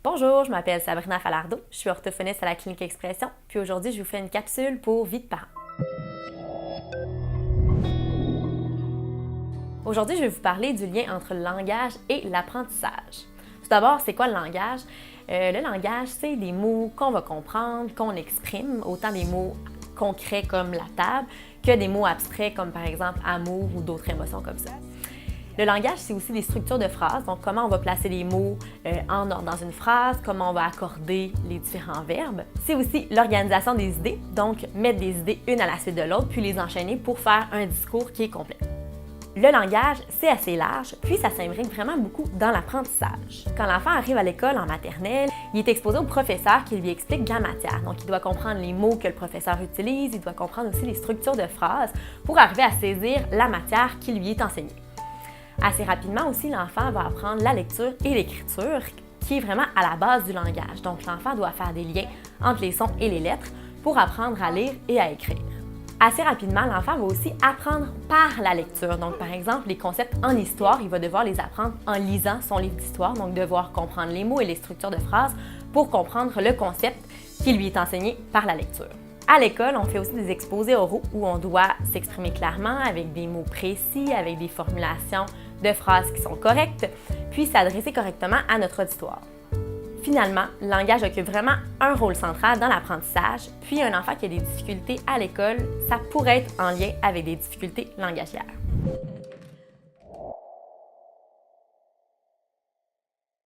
Bonjour, je m'appelle Sabrina Falardeau, je suis orthophoniste à la Clinique Expression, puis aujourd'hui je vous fais une capsule pour vie de parent. Aujourd'hui, je vais vous parler du lien entre le langage et l'apprentissage. Tout d'abord, c'est quoi le langage? Le langage, c'est des mots qu'on va comprendre, qu'on exprime, autant des mots concrets comme la table que des mots abstraits comme par exemple amour ou d'autres émotions comme ça. Le langage, c'est aussi des structures de phrases, donc comment on va placer les mots en ordre dans une phrase, comment on va accorder les différents verbes. C'est aussi l'organisation des idées, donc mettre des idées une à la suite de l'autre, puis les enchaîner pour faire un discours qui est complet. Le langage, c'est assez large, puis ça s'imbrique vraiment beaucoup dans l'apprentissage. Quand l'enfant arrive à l'école en maternelle, il est exposé au professeur qui lui explique la matière. Donc, il doit comprendre les mots que le professeur utilise, il doit comprendre aussi les structures de phrases pour arriver à saisir la matière qui lui est enseignée. Assez rapidement aussi, l'enfant va apprendre la lecture et l'écriture, qui est vraiment à la base du langage. Donc, l'enfant doit faire des liens entre les sons et les lettres pour apprendre à lire et à écrire. Assez rapidement, l'enfant va aussi apprendre par la lecture. Donc, par exemple, les concepts en histoire, il va devoir les apprendre en lisant son livre d'histoire, donc devoir comprendre les mots et les structures de phrases pour comprendre le concept qui lui est enseigné par la lecture. À l'école, on fait aussi des exposés oraux où on doit s'exprimer clairement avec des mots précis, avec des formulations de phrases qui sont correctes, puis s'adresser correctement à notre auditoire. Finalement, le langage occupe vraiment un rôle central dans l'apprentissage, puis un enfant qui a des difficultés à l'école, ça pourrait être en lien avec des difficultés langagières.